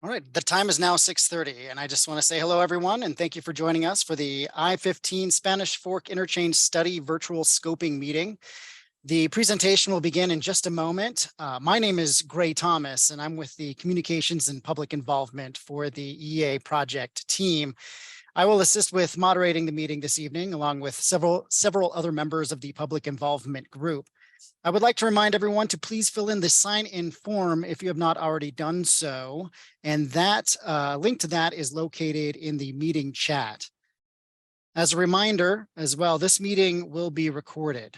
All right, the time is now 6:30, and I just want to say hello, everyone, and thank you for joining us for the I-15 Spanish Fork Interchange Study virtual scoping meeting. The presentation will begin in just a moment. My name is Gray Thomas, and I'm with the Communications and Public Involvement for the EA project team. I will assist with moderating the meeting this evening, along with several other members of the public involvement group. I would like to remind everyone to please fill in the sign-in form if you have not already done so. And that link to that is located in the meeting chat. As a reminder as well, this meeting will be recorded.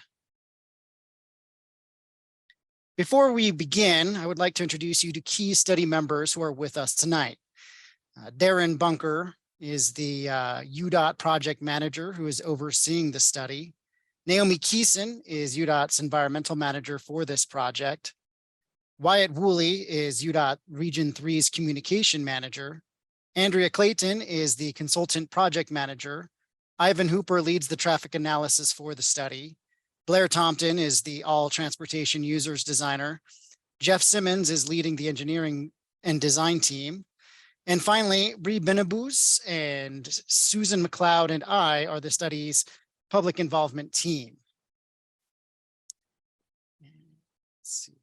Before we begin, I would like to introduce you to key study members who are with us tonight. Darren Bunker is the UDOT project manager who is overseeing the study. Naomi Keeson is UDOT's environmental manager for this project. Wyatt Woolley is UDOT Region 3's communication manager. Andrea Clayton is the consultant project manager. Ivan Hooper leads the traffic analysis for the study. Blair Tompton is the all transportation users designer. Jeff Simmons is leading the engineering and design team. And finally, Bree Benabous and Susan McLeod and I are the study's public involvement team. Let's see.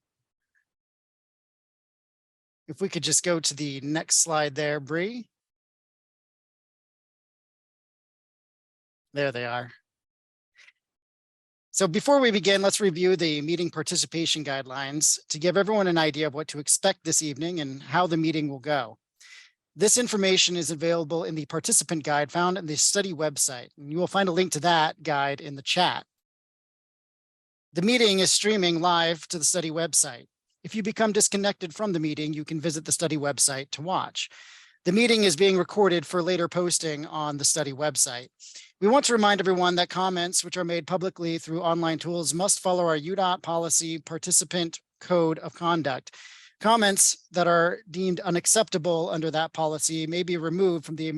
If we could just go to the next slide there, Bree. There they are. So before we begin, let's review the meeting participation guidelines to give everyone an idea of what to expect this evening and how the meeting will go. This information is available in the participant guide found in the study website, and you will find a link to that guide in the chat. The meeting is streaming live to the study website. If you become disconnected from the meeting, you can visit the study website to watch. The meeting is being recorded for later posting on the study website. We want to remind everyone that comments which are made publicly through online tools must follow our UDOT policy participant code of conduct. Comments that are deemed unacceptable under that policy may be removed from the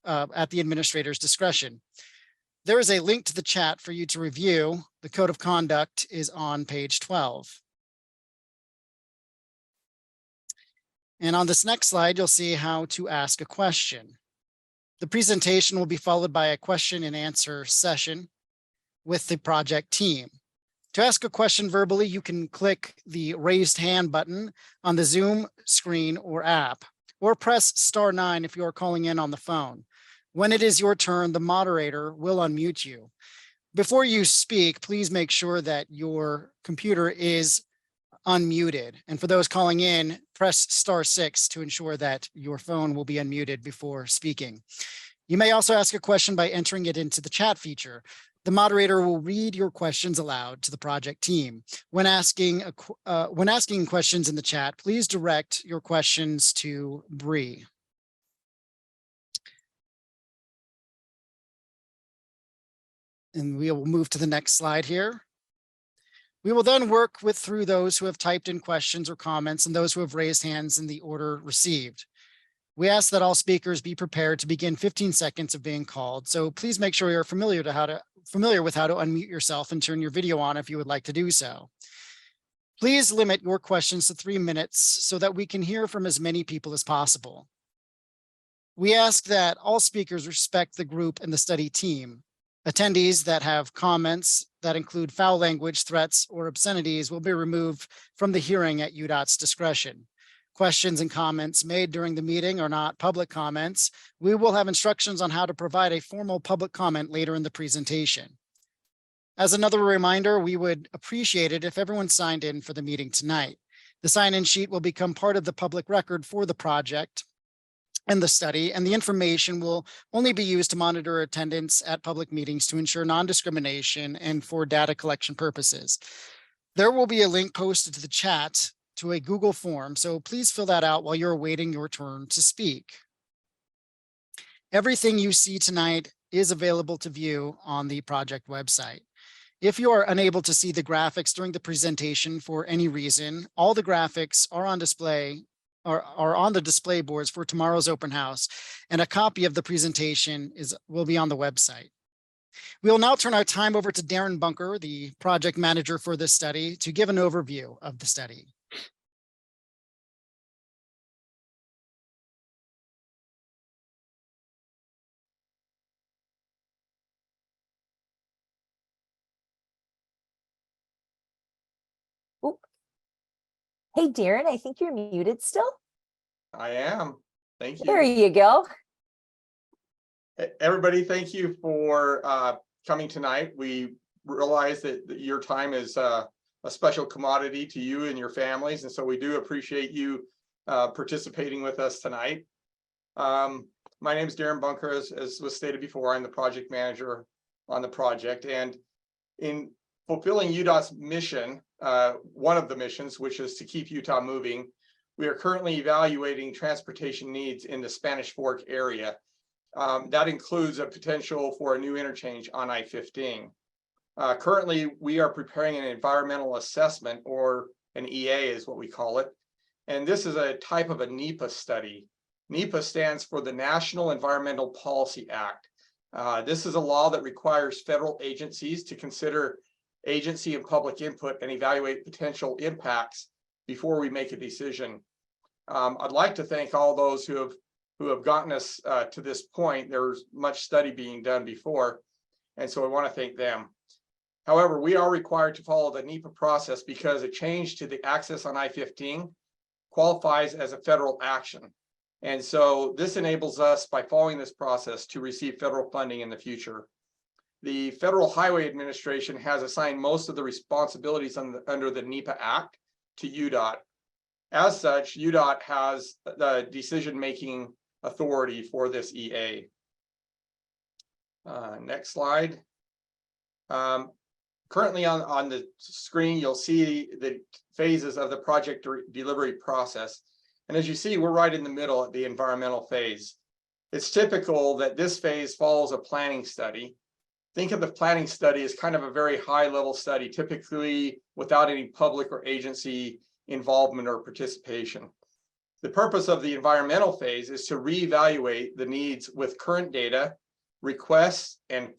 at the administrator's discretion. There is a link to the chat for you to review. The code of conduct is on page 12. And on this next slide, you'll see how to ask a question. The presentation will be followed by a question and answer session with the project team. To ask a question verbally, you can click the raised hand button on the Zoom screen or app, or press *9 if you are calling in on the phone. When it is your turn, the moderator will unmute you. Before you speak, please make sure that your computer is unmuted. And for those calling in, press *6 to ensure that your phone will be unmuted before speaking. You may also ask a question by entering it into the chat feature. The moderator will read your questions aloud to the project team. When asking questions in the chat, please direct your questions to Bree. And we will move to the next slide here. We will then work through those who have typed in questions or comments and those who have raised hands in the order received. We ask that all speakers be prepared to begin 15 seconds of being called. So please make sure you're familiar with how to unmute yourself and turn your video on if you would like to do so. Please limit your questions to 3 minutes so that we can hear from as many people as possible. We ask that all speakers respect the group and the study team. Attendees that have comments that include foul language, threats, or obscenities will be removed from the hearing at UDOT's discretion. Questions and comments made during the meeting are not public comments. We will have instructions on how to provide a formal public comment later in the presentation. As another reminder, we would appreciate it if everyone signed in for the meeting tonight. The sign-in sheet will become part of the public record for the project and the study, and the information will only be used to monitor attendance at public meetings to ensure non-discrimination and for data collection purposes. There will be a link posted to the chat to a Google form, so please fill that out while you're awaiting your turn to speak. Everything you see tonight is available to view on the project website. If you are unable to see the graphics during the presentation for any reason, all the graphics are on display are on the display boards for tomorrow's open house, and a copy of the presentation will be on the website. We will now turn our time over to Darren Bunker, the project manager for this study, to give an overview of the study. Hey, Darren, I think you're muted still. I am. Thank There you. you go. Everybody, thank you for coming tonight. We realize that your time is a special commodity to you and your families, and so we do appreciate you participating with us tonight. My name is Darren Bunker, as was stated before. I'm the project manager on the project, and in fulfilling UDOT's mission, one of the missions, which is to keep Utah moving, we are currently evaluating transportation needs in the Spanish Fork area. That includes a potential for a new interchange on I-15. Currently, we are preparing an environmental assessment, or an EA is what we call it. And this is a type of a NEPA study. NEPA stands for the National Environmental Policy Act. This is a law that requires federal agencies to consider agency and public input and evaluate potential impacts before we make a decision. I'd like to thank all those who have gotten us to this point. There's much study being done before, and so I want to thank them. However, we are required to follow the NEPA process because a change to the access on I-15 qualifies as a federal action. And so this enables us, by following this process, to receive federal funding in the future. The Federal Highway Administration has assigned most of the responsibilities under the NEPA Act to UDOT. As such, UDOT has the decision-making authority for this EA. Next slide. Currently on the screen, you'll see the phases of the project delivery process. And as you see, we're right in the middle at the environmental phase. It's typical that this phase follows a planning study. Think of the planning study as kind of a very high-level study, typically without any public or agency involvement or participation. The purpose of the environmental phase is to reevaluate the needs with current data, requests, and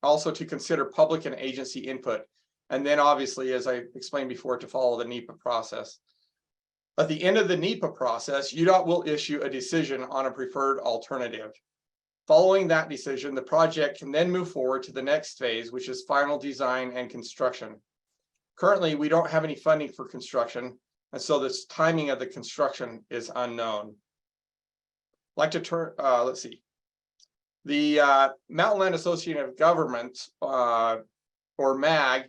also to consider public and agency input. And then obviously, as I explained before, to follow the NEPA process. At the end of the NEPA process, UDOT will issue a decision on a preferred alternative. Following that decision, the project can then move forward to the next phase, which is final design and construction. Currently, we don't have any funding for construction, and so this timing of the construction is unknown. I'd like to turn, let's see. The Mountain Land Association of Governments, or MAG,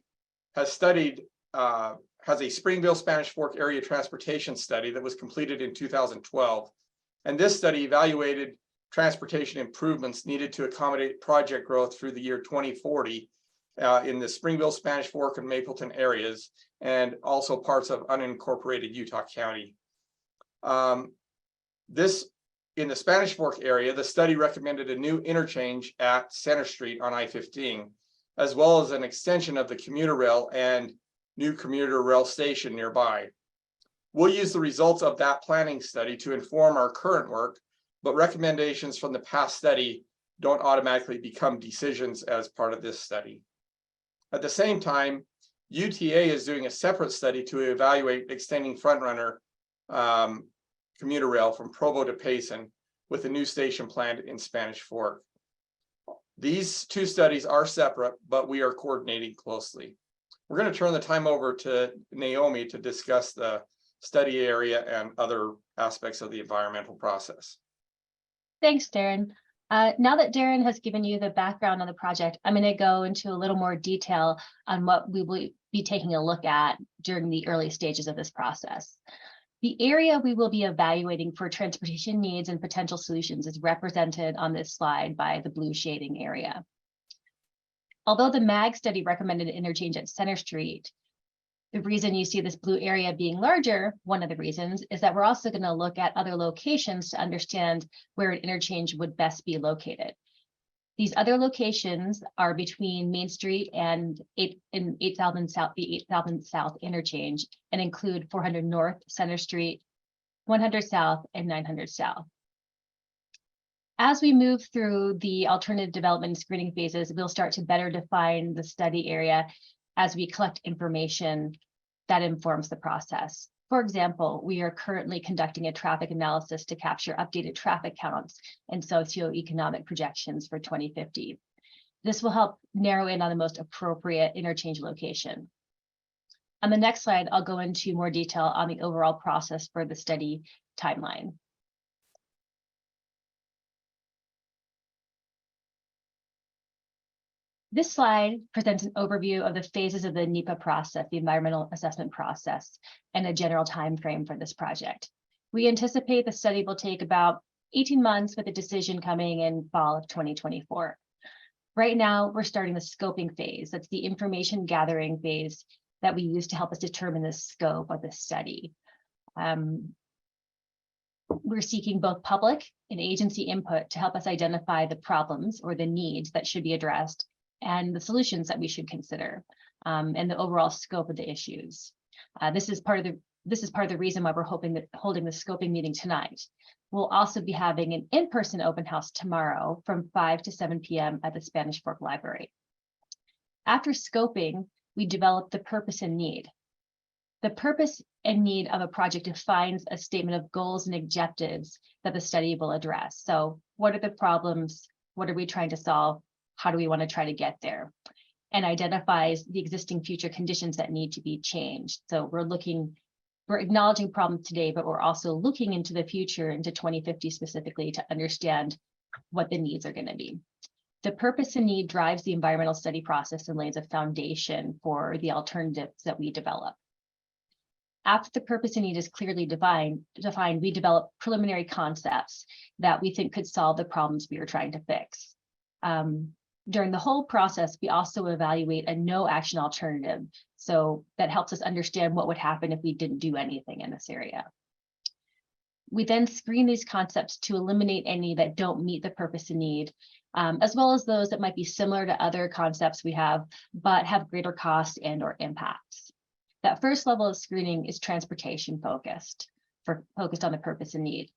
has studied, has a Springville Spanish Fork area transportation study that was completed in 2012. And this study evaluated transportation improvements needed to accommodate project growth through the year 2040 in the Springville, Spanish Fork, and Mapleton areas, and also parts of unincorporated Utah County. In the Spanish Fork area, the study recommended a new interchange at Center Street on I-15, as well as an extension of the commuter rail and new commuter rail station nearby. We'll use the results of that planning study to inform our current work, but recommendations from the past study don't automatically become decisions as part of this study. At the same time, UTA is doing a separate study to evaluate extending Frontrunner commuter rail from Provo to Payson with a new station planned in Spanish Fork. These two studies are separate, but we are coordinating closely. We're going to turn the time over to Naomi to discuss the study area and other aspects of the environmental process. Thanks, Darren. Now that Darren has given you the background on the project, I'm going to go into a little more detail on what we will be taking a look at during the early stages of this process. The area we will be evaluating for transportation needs and potential solutions is represented on this slide by the blue shading area. Although the MAG study recommended an interchange at Center Street, the reason you see this blue area being larger, one of the reasons, is that we're also going to look at other locations to understand where an interchange would best be located. These other locations are between Main Street and 8000 South, the 8000 South interchange, and include 400 North, Center Street, 100 South, and 900 South. As we move through the alternative development and screening phases, we'll start to better define the study area as we collect information that informs the process. For example, we are currently conducting a traffic analysis to capture updated traffic counts and socioeconomic projections for 2050. This will help narrow in on the most appropriate interchange location. On the next slide, I'll go into more detail on the overall process for the study timeline. This slide presents an overview of the phases of the NEPA process, the environmental assessment process, and a general time frame for this project. We anticipate the study will take about 18 months with a decision coming in fall of 2024. Right now, we're starting the scoping phase. That's the information gathering phase that we use to help us determine the scope of the study. We're seeking both public and agency input to help us identify the problems or the needs that should be addressed and the solutions that we should consider, and the overall scope of the issues. This is part of the reason why we're holding the scoping meeting tonight. We'll also be having an in-person open house tomorrow from 5 to 7 p.m. at the Spanish Fork Library. After scoping, we develop the purpose and need. The purpose and need of a project defines a statement of goals and objectives that the study will address. So what are the problems? What are we trying to solve? How do we want to try to get there? And identifies the existing future conditions that need to be changed. So we're acknowledging problems today, but we're also looking into the future, into 2050 specifically, to understand what the needs are going to be. The purpose and need drives the environmental study process and lays a foundation for the alternatives that we develop. After the purpose and need is clearly defined, we develop preliminary concepts that we think could solve the problems we are trying to fix. During the whole process, we also evaluate a no action alternative. So that helps us understand what would happen if we didn't do anything in this area. We then screen these concepts to eliminate any that don't meet the purpose and need, as well as those that might be similar to other concepts we have, but have greater costs and or impacts. That first level of screening is transportation focused on the purpose and need.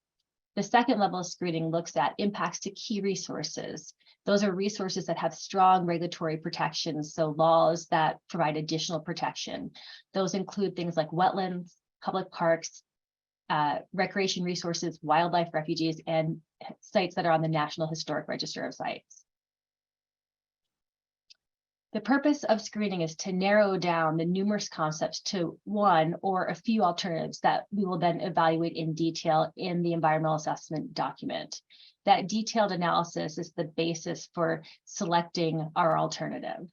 The second level of screening looks at impacts to key resources. Those are resources that have strong regulatory protections, so laws that provide additional protection. Those include things like wetlands, public parks, recreation resources, wildlife refuges, and sites that are on the National Historic Register of Sites. The purpose of screening is to narrow down the numerous concepts to one or a few alternatives that we will then evaluate in detail in the environmental assessment document. That detailed analysis is the basis for selecting our alternative.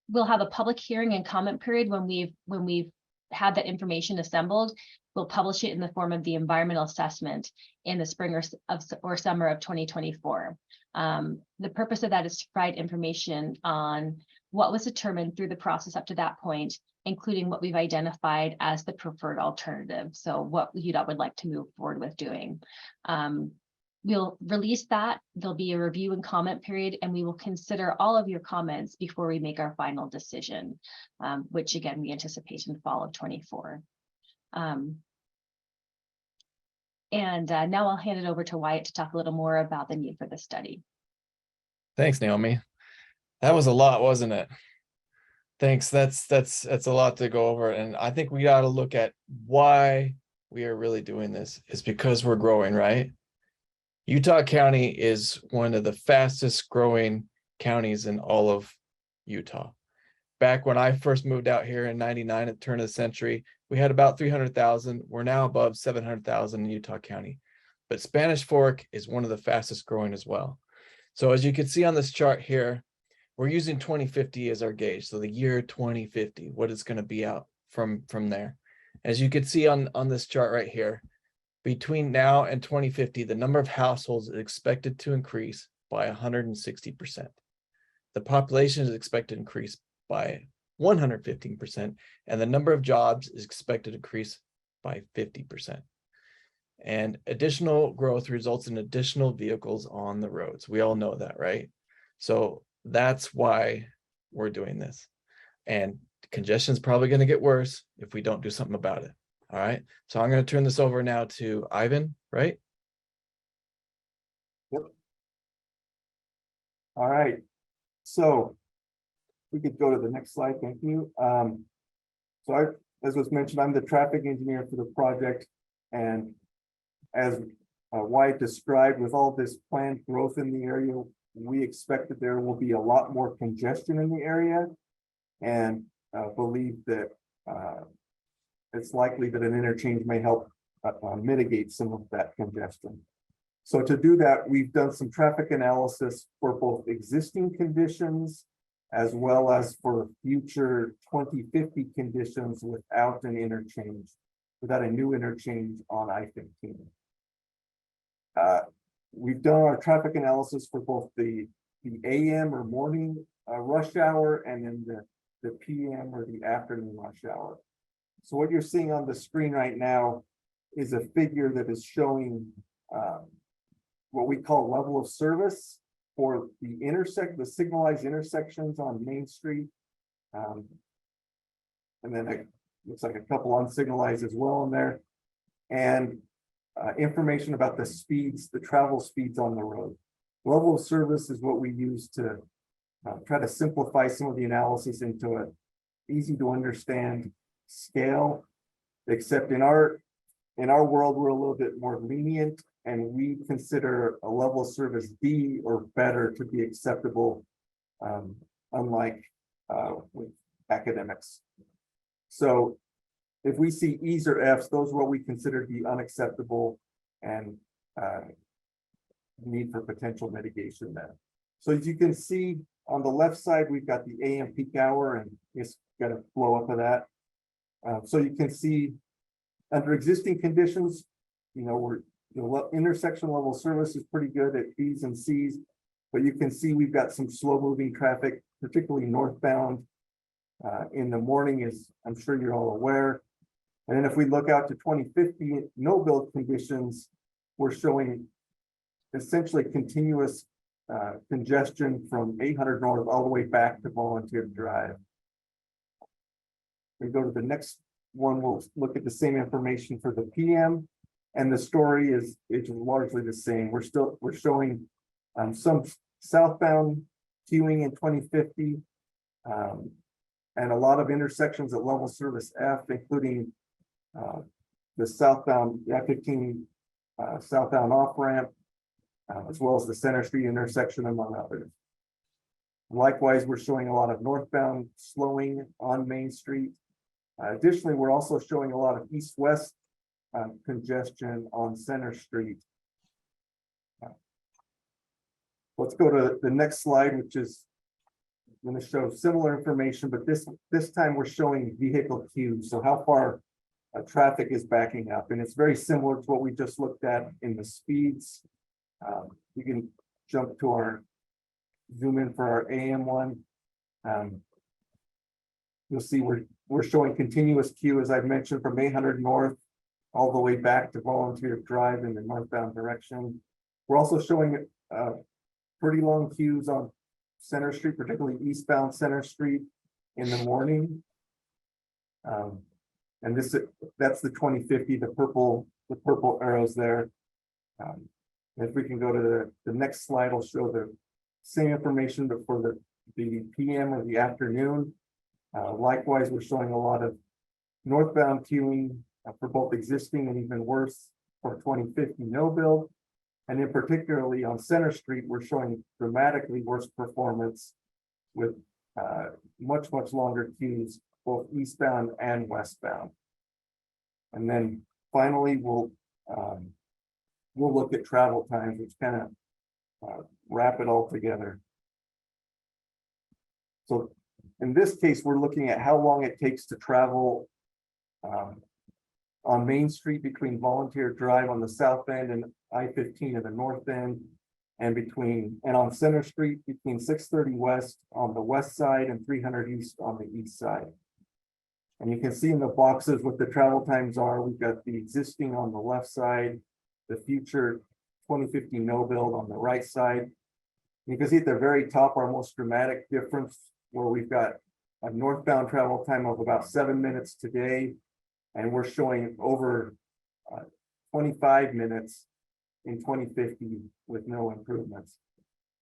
We'll have a public hearing and comment period when we've had that information assembled. We'll publish it in the form of the environmental assessment in the spring or summer of 2024. The purpose of that is to provide information on what was determined through the process up to that point, including what we've identified as the preferred alternative. So what UDOT would like to move forward with doing. We'll release that. There'll be a review and comment period, and we will consider all of your comments before we make our final decision, which again, we anticipate in fall of 24. Now I'll hand it over to Wyatt to talk a little more about the need for the study. Thanks, Naomi. That was a lot, wasn't it? Thanks. That's a lot to go over. And I think we ought to look at why we are really doing this. It's because we're growing, right? Utah County is one of the fastest growing counties in all of Utah. Back when I first moved out here in '99 at the turn of the century, we had about 300,000. We're now above 700,000 in Utah County. But Spanish Fork is one of the fastest growing as well. So as you can see on this chart here, we're using 2050 as our gauge. So the year 2050, what it's going to be out from there. As you can see on this chart right here, between now and 2050, the number of households is expected to increase by 160%. The population is expected to increase by 115%, and the number of jobs is expected to increase by 50%. And additional growth results in additional vehicles on the roads. We all know that, right? So that's why we're doing this. And congestion is probably going to get worse if we don't do something about it. All right. So I'm going to turn this over now to Ivan, right? Yep. All right. So we could go to the next slide. Thank you. As was mentioned, I'm the traffic engineer for the project. And as Wyatt described, with all this planned growth in the area, we expect that there will be a lot more congestion in the area and believe that it's likely that an interchange may help mitigate some of that congestion. So to do that, we've done some traffic analysis for both existing conditions as well as for future 2050 conditions without an interchange, without a new interchange on I-15. We've done our traffic analysis for both the AM or morning rush hour and then the PM or the afternoon rush hour. So what you're seeing on the screen right now is a figure that is showing what we call level of service for the signalized intersections on Main Street. And then it looks like a couple unsignalized as well in there. And information about the speeds, the travel speeds on the road. Level of service is what we use to try to simplify some of the analysis into an easy to understand scale, except in our world, we're a little bit more lenient and we consider a level of service D or better to be acceptable, unlike with academics. So if we see E's or F's, those are what we consider to be unacceptable and need for potential mitigation there. So as you can see on the left side, we've got the AM peak hour and it's got a flow up of that. So you can see under existing conditions, intersection level service is pretty good at B's and C's, but you can see we've got some slow moving traffic, particularly northbound in the morning, as I'm sure you're all aware. And then if we look out to 2050 no build conditions, we're showing essentially continuous congestion from 800 North all the way back to Volunteer Drive. We go to the next one, we'll look at the same information for the PM, and the story is largely the same. We're showing some southbound queuing in 2050, and a lot of intersections at level service F, including the southbound I-15 southbound off ramp, as well as the Center Street intersection, among others. Likewise, we're showing a lot of northbound slowing on Main Street. Additionally, we're also showing a lot of east-west congestion on Center Street. Let's go to the next slide, which is going to show similar information, but this time we're showing vehicle queues. So how far traffic is backing up, and it's very similar to what we just looked at in the speeds. You can jump to our zoom in for our AM one. You'll see we're showing continuous queue, as I've mentioned, from 800 North all the way back to Volunteer Drive in the northbound direction. We're also showing pretty long queues on Center Street, particularly eastbound Center Street in the morning. And that's the 2050, the purple arrows there. If we can go to the next slide, I'll show the same information, but for the PM or the afternoon. Likewise, we're showing a lot of northbound queuing for both existing and even worse for 2050 no build. And in particularly on Center Street, we're showing dramatically worse performance with much longer queues, both eastbound and westbound. And then finally, we'll look at travel times, which kind of wrap it all together. So in this case, we're looking at how long it takes to travel on Main Street between Volunteer Drive on the south end and I-15 at the north end, and on Center Street between 630 West on the west side and 300 East on the east side. And you can see in the boxes what the travel times are. We've got the existing on the left side, the future 2050 no build on the right side. You can see at the very top our most dramatic difference, where we've got a northbound travel time of about 7 minutes today, and we're showing over 25 minutes in 2050 with no improvements.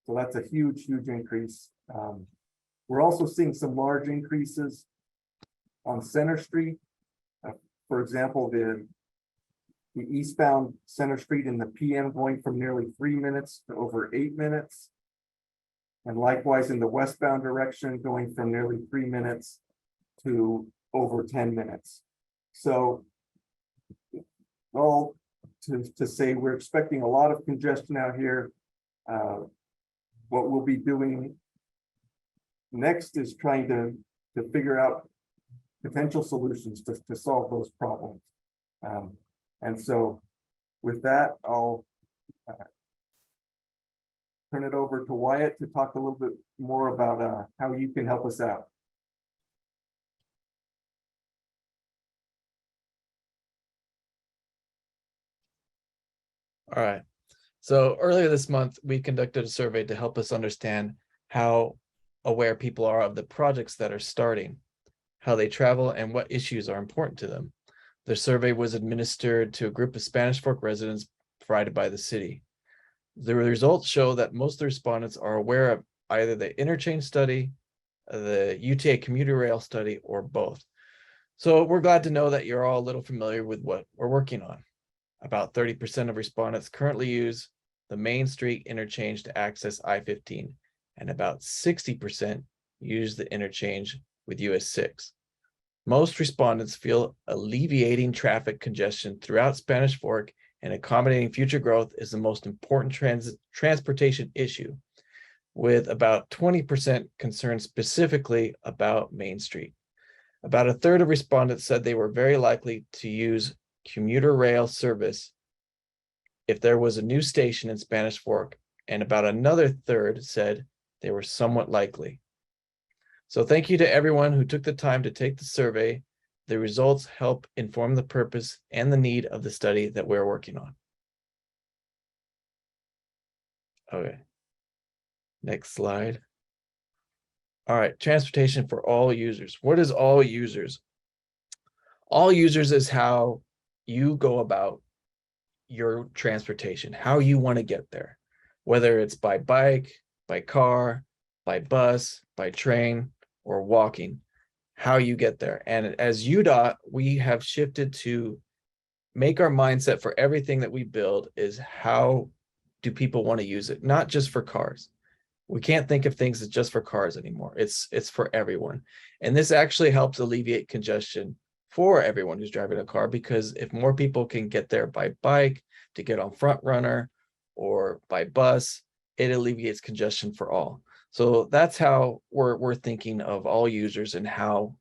So that's a huge increase. We're also seeing some large increases on Center Street. For example, the eastbound Center Street in the PM going from nearly 3 minutes to over 8 minutes. And likewise in the westbound direction, going from nearly 3 minutes to over 10 minutes. So all to say we're expecting a lot of congestion out here. What we'll be doing next is trying to figure out potential solutions to solve those problems. And so with that, I'll turn it over to Wyatt to talk a little bit more about how you can help us out. All right. So earlier this month, we conducted a survey to help us understand how aware people are of the projects that are starting, how they travel, and what issues are important to them. The survey was administered to a group of Spanish Fork residents provided by the city. The results show that most of the respondents are aware of either the Interchange study, the UTA commuter rail study, or both. So we're glad to know that you're all a little familiar with what we're working on. About 30% of respondents currently use the Main Street interchange to access I-15, and about 60% use the interchange with US 6. Most respondents feel alleviating traffic congestion throughout Spanish Fork and accommodating future growth is the most important transportation issue, with about 20% concerned specifically about Main Street. About a third of respondents said they were very likely to use commuter rail service if there was a new station in Spanish Fork, and about another third said they were somewhat likely. So thank you to everyone who took the time to take the survey. The results help inform the purpose and the need of the study that we're working on. Okay. Next slide. All right, transportation for all users. What is all users? All users is how you go about your transportation, how you want to get there, whether it's by bike, by car, by bus, by train, or walking, how you get there. And as UDOT, we have shifted to make our mindset for everything that we build is how do people want to use it, not just for cars. We can't think of things as just for cars anymore. It's for everyone. And this actually helps alleviate congestion for everyone who's driving a car, because if more people can get there by bike, to get on Front Runner, or by bus, it alleviates congestion for all. So that's how we're thinking of all users and how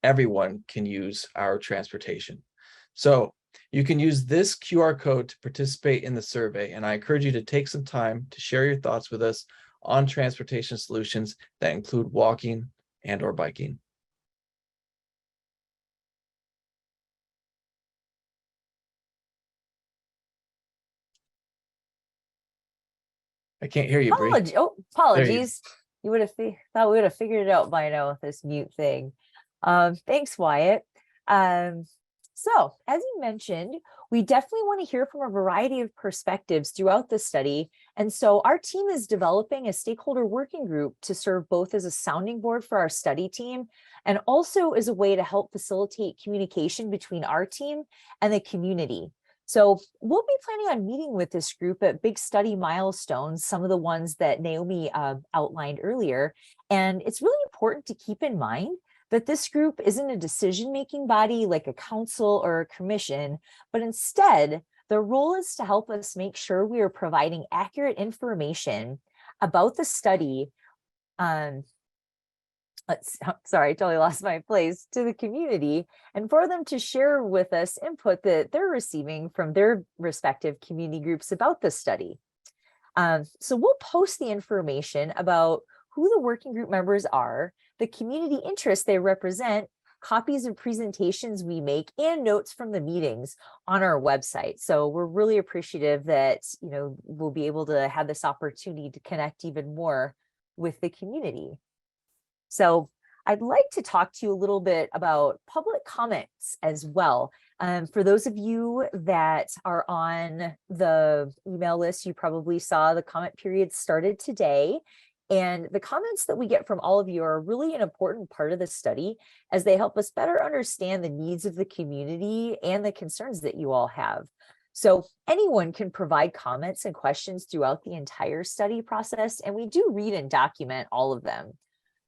everyone can use our transportation. So you can use this QR code to participate in the survey, and I encourage you to take some time to share your thoughts with us on transportation solutions that include walking and or biking. I can't hear you, Bree. Apologies. You would have thought we would have figured it out by now with this mute thing. Thanks, Wyatt. So as you mentioned, we definitely want to hear from a variety of perspectives throughout the study. And so our team is developing a stakeholder working group to serve both as a sounding board for our study team and also as a way to help facilitate communication between our team and the community. So we'll be planning on meeting with this group at big study milestones, some of the ones that Naomi outlined earlier. And it's really important to keep in mind that this group isn't a decision-making body like a council or a commission, but instead, their role is to help us make sure we are providing accurate information about the study. Sorry, I totally lost my place, to the community, and for them to share with us input that they're receiving from their respective community groups about the study. So we'll post the information about who the working group members are, the community interests they represent, copies of presentations we make, and notes from the meetings on our website. So we're really appreciative that, you know, we'll be able to have this opportunity to connect even more with the community. So I'd like to talk to you a little bit about public comments as well. For those of you that are on the email list, you probably saw the comment period started today. And the comments that we get from all of you are really an important part of the study, as they help us better understand the needs of the community and the concerns that you all have. So anyone can provide comments and questions throughout the entire study process, and we do read and document all of them.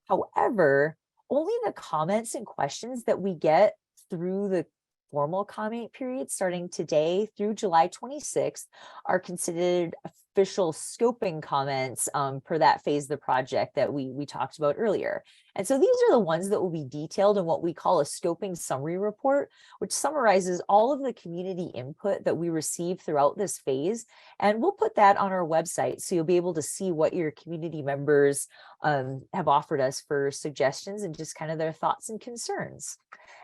However, only the comments and questions that we get through the formal comment period starting today through July 26th are considered official scoping comments per that phase of the project that we talked about earlier. And so these are the ones that will be detailed in what we call a scoping summary report, which summarizes all of the community input that we receive throughout this phase. And we'll put that on our website, so you'll be able to see what your community members have offered us for suggestions and just kind of their thoughts and concerns.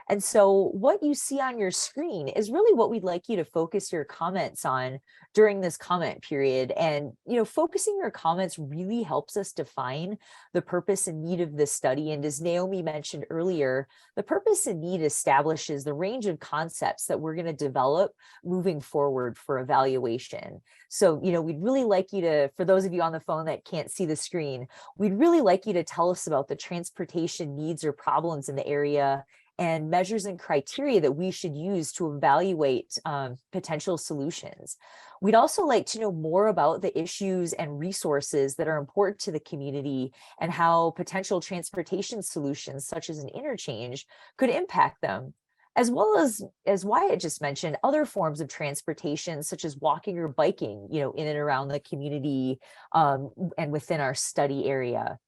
And so what you see on your screen is really what we'd like you to focus your comments on during this comment period. And, focusing your comments really helps us define the purpose and need of this study. And as Naomi mentioned earlier, the purpose and need establishes the range of concepts that we're going to develop moving forward for evaluation. So, we'd really like you to, for those of you on the phone that can't see the screen, we'd really like you to tell us about the transportation needs or problems in the area and measures and criteria that we should use to evaluate potential solutions. We'd also like to know more about the issues and resources that are important to the community and how potential transportation solutions, such as an interchange, could impact them, as well as Wyatt just mentioned, other forms of transportation, such as walking or biking, in and around the community and within our study area.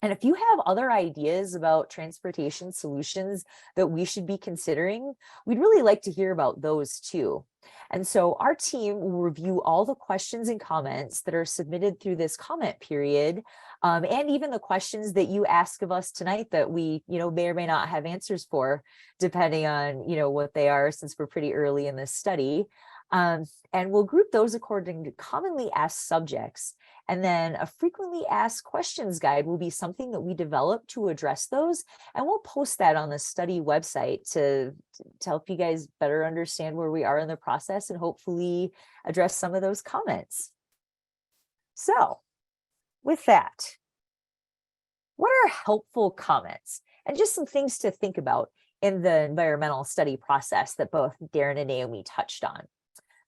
And if you have other ideas about transportation solutions that we should be considering, we'd really like to hear about those too. And so our team will review all the questions and comments that are submitted through this comment period, and even the questions that you ask of us tonight that we, may or may not have answers for, depending on, what they are, since we're pretty early in this study. And we'll group those according to commonly asked subjects. And then a frequently asked questions guide will be something that we develop to address those. And we'll post that on the study website to help you guys better understand where we are in the process and hopefully address some of those comments. So with that, what are helpful comments and just some things to think about in the environmental study process that both Darren and Naomi touched on?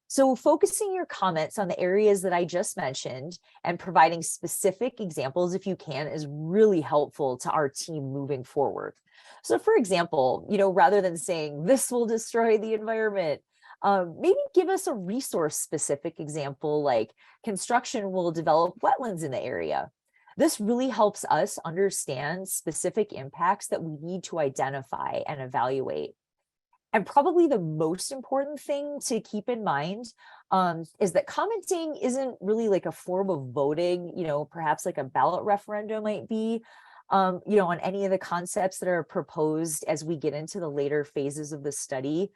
So focusing your comments on the areas that I just mentioned and providing specific examples, if you can, is really helpful to our team moving forward. So for example, rather than saying this will destroy the environment, maybe give us a resource specific example, like construction will develop wetlands in the area. This really helps us understand specific impacts that we need to identify and evaluate. And probably the most important thing to keep in mind is that commenting isn't really like a form of voting, perhaps like a ballot referendum might be, on any of the concepts that are proposed as we get into the later phases of the study.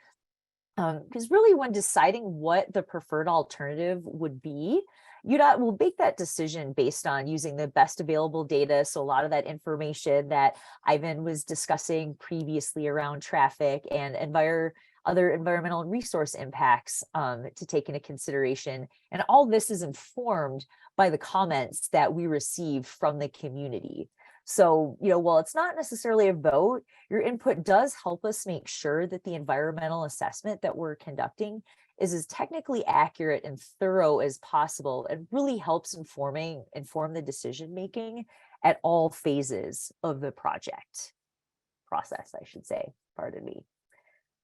Because really when deciding what the preferred alternative would be, UDOT will make that decision based on using the best available data. So a lot of that information that Ivan was discussing previously around traffic and other environmental and resource impacts to take into consideration. And all this is informed by the comments that we receive from the community. So, while it's not necessarily a vote, your input does help us make sure that the environmental assessment that we're conducting is as technically accurate and thorough as possible, and really helps inform the decision making at all phases of the project process, I should say, pardon me.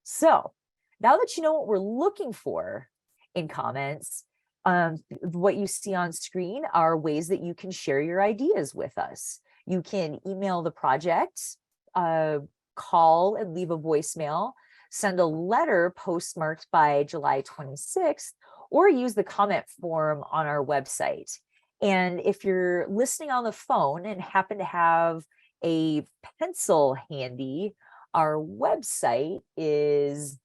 So now that you know what we're looking for in comments, what you see on screen are ways that you can share your ideas with us. You can email the project, call and leave a voicemail, send a letter postmarked by July 26th, or use the comment form on our website. And if you're listening on the phone and happen to have a pencil handy, our website is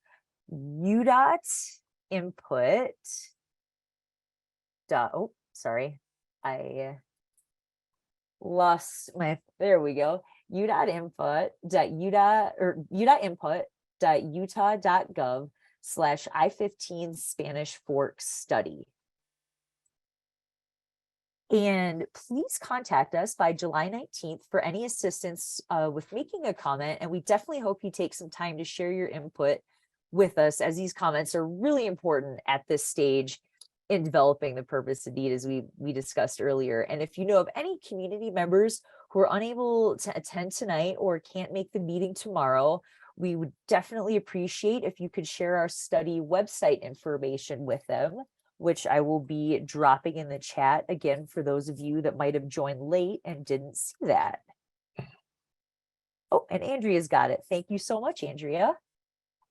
UDOT input. Oh, sorry. I lost my, there we go. UDOT.input.utah.gov/I-15 Spanish Fork study. And please contact us by July 19th for any assistance with making a comment. And we definitely hope you take some time to share your input with us, as these comments are really important at this stage in developing the purpose and need, as we discussed earlier. And if you know of any community members who are unable to attend tonight or can't make the meeting tomorrow, we would definitely appreciate if you could share our study website information with them, which I will be dropping in the chat again for those of you that might have joined late and didn't see that. Oh, and Andrea's got it. Thank you so much, Andrea.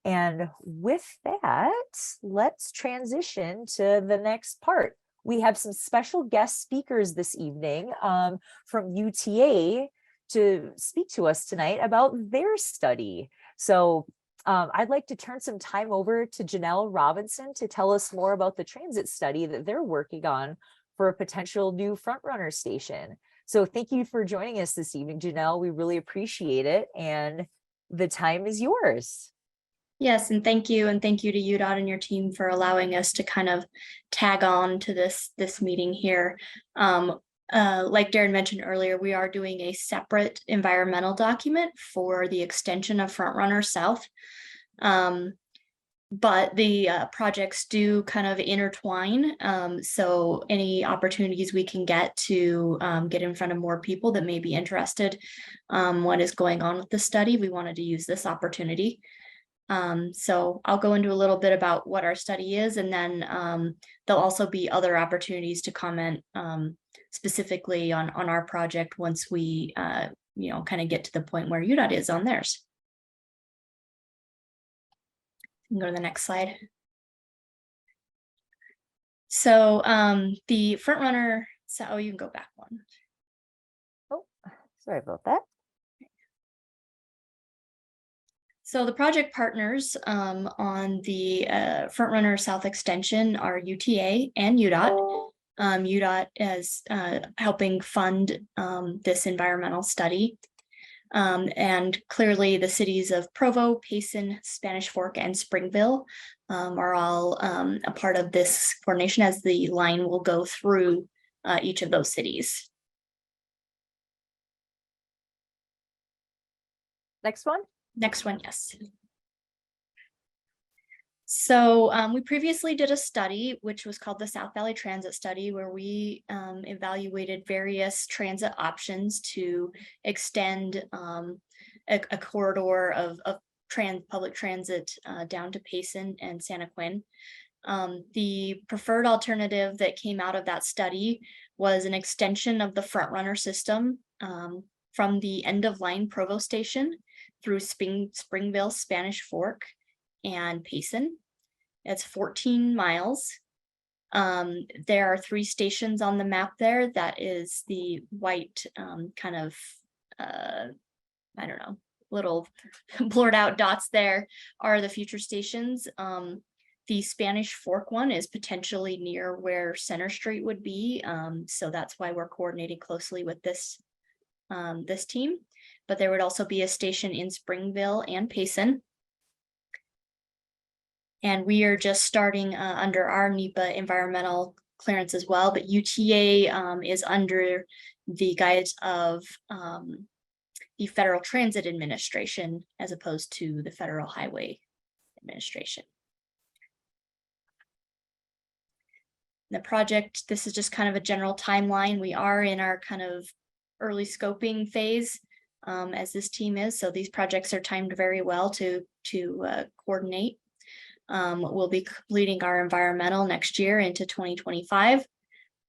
And with that, let's transition to the next part. We have some special guest speakers this evening from UTA to speak to us tonight about their study. So I'd like to turn some time over to Janelle Robinson to tell us more about the transit study that they're working on for a potential new frontrunner station. So thank you for joining us this evening, Janelle. We really appreciate it. And the time is yours. Yes, and thank you to UDOT and your team for allowing us to kind of tag on to this meeting here. Like Darren mentioned earlier, we are doing a separate environmental document for the extension of Frontrunner South. But the projects do kind of intertwine. So any opportunities we can get to get in front of more people that may be interested what is going on with the study, we wanted to use this opportunity. So I'll go into a little bit about what our study is, and then there'll also be other opportunities to comment specifically on our project once we kind of get to the point where UDOT is on theirs. Go to the next slide. So the Frontrunner, so you can go back one. Oh, sorry about that. So the project partners on the Frontrunner South Extension are UTA and UDOT. UDOT is helping fund this environmental study. And clearly the cities of Provo, Payson, Spanish Fork, and Springville are all a part of this coordination, as the line will go through each of those cities. Next one. Next one, yes. So we previously did a study, which was called the South Valley Transit Study, where we evaluated various transit options to extend a corridor of public transit down to Payson and Santa Quin. The preferred alternative that came out of that study was an extension of the Frontrunner system from the end of line Provo station through Springville, Spanish Fork, and Payson. It's 14 miles. There are 3 stations on the map there. That is the white kind of, I don't know, little blurred out dots there are the future stations. The Spanish Fork one is potentially near where Center Street would be. So that's why we're coordinating closely with this team. But there would also be a station in Springville and Payson. And we are just starting under our NEPA environmental clearance as well, but UTA is under the guise of the Federal Transit Administration as opposed to the Federal Highway Administration. The project, this is just kind of a general timeline. We are in our kind of early scoping phase as this team is. So these projects are timed very well to coordinate. We'll be completing our environmental next year into 2025.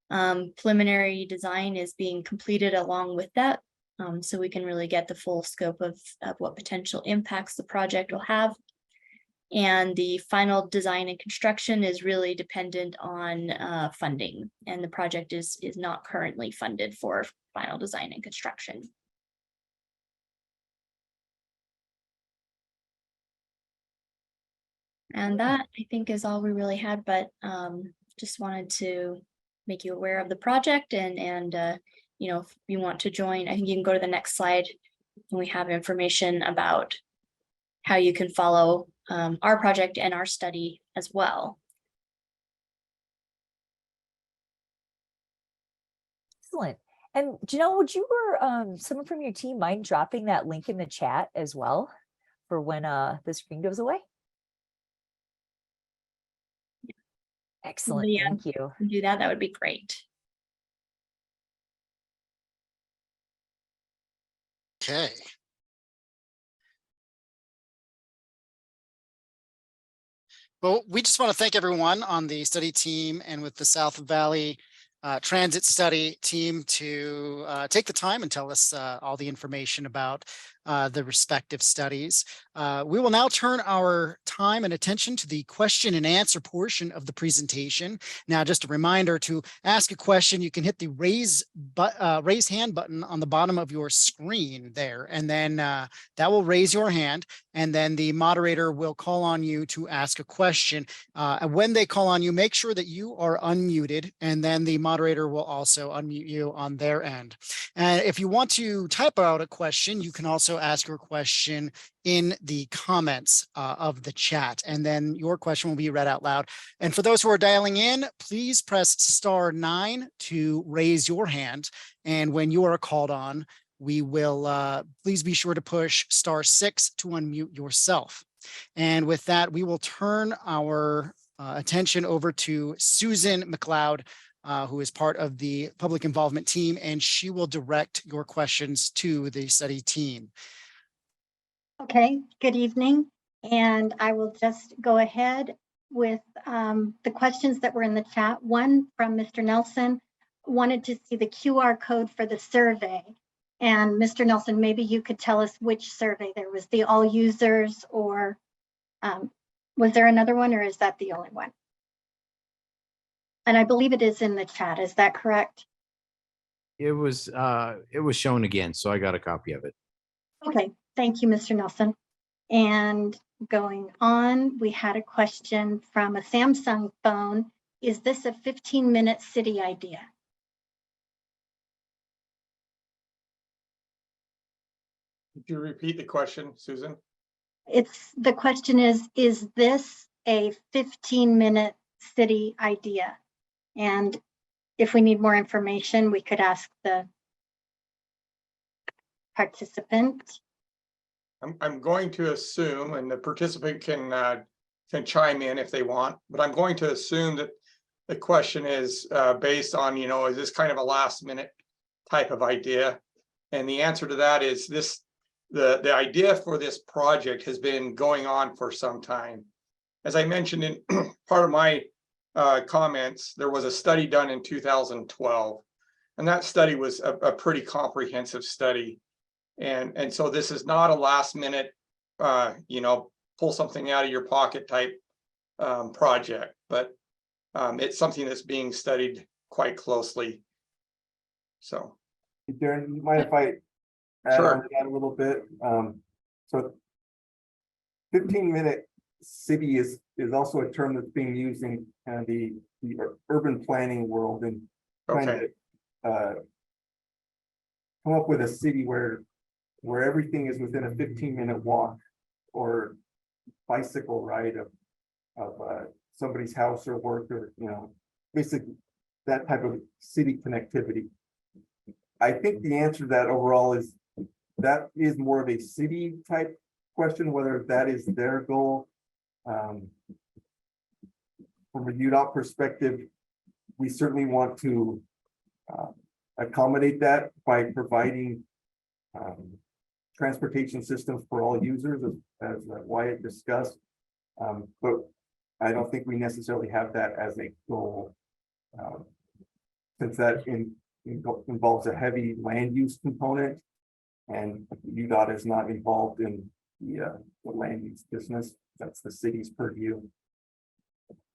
Preliminary design is being completed along with that. So we can really get the full scope of what potential impacts the project will have. And the final design and construction is really dependent on funding. And the project is not currently funded for final design and construction. And that, I think, is all we really had, but just wanted to make you aware of the project, and if you want to join, I think you can go to the next slide, and we have information about how you can follow our project and our study as well. Excellent. And Janelle, would you or someone from your team mind dropping that link in the chat as well for when the screen goes away? Excellent. Yeah. Thank you. Do that, that would be great. Okay. Well, we just want to thank everyone on the study team and with the South Valley Transit Study team to take the time and tell us all the information about the respective studies. We will now turn our time and attention to the question and answer portion of the presentation. Now, just a reminder, to ask a question, you can hit the raise hand button on the bottom of your screen there, and then that will raise your hand, and then the moderator will call on you to ask a question. And when they call on you, make sure that you are unmuted, and then the moderator will also unmute you on their end. And if you want to type out a question, you can also ask your question in the comments of the chat, and then your question will be read out loud. And for those who are dialing in, please press *9 to raise your hand. And when you are called on, we will please be sure to push *6 to unmute yourself. And with that, we will turn our attention over to Susan McLeod, who is part of the public involvement team, and she will direct your questions to the study team. Okay, good evening. And I will just go ahead with the questions that were in the chat. One from Mr. Nelson wanted to see the QR code for the survey. And Mr. Nelson, maybe you could tell us which survey there was, the all users, or was there another one, or is that the only one? And I believe it is in the chat. Is that correct? It was shown again, so I got a copy of it. Okay, thank you, Mr. Nelson. And going on, we had a question from a Samsung phone. Is this a 15-minute city idea? Could you repeat the question, Susan? The question is this a 15-minute city idea? And if we need more information, we could ask the participant. I'm going to assume, and the participant can chime in if they want, but I'm going to assume that the question is based on, is this kind of a last minute type of idea? And the answer to that is the idea for this project has been going on for some time. As I mentioned in part of my comments, there was a study done in 2012, and that study was a pretty comprehensive study. And so this is not a last minute, pull something out of your pocket type project, but it's something that's being studied quite closely. So. Darren, you mind if I add Sure. on to that a little bit? So 15-minute city is also a term that's being used in the urban planning world, and trying Okay. to come up with a city where everything is within a 15-minute walk or bicycle ride of somebody's house or work, or basically that type of city connectivity. I think the answer to that overall is that is more of a city type question, whether that is their goal. From a UDOT perspective, we certainly want to accommodate that by providing transportation systems for all users, as Wyatt discussed. But I don't think we necessarily have that as a goal, since that involves a heavy land use component, and UDOT is not involved in the land use business. That's the city's purview.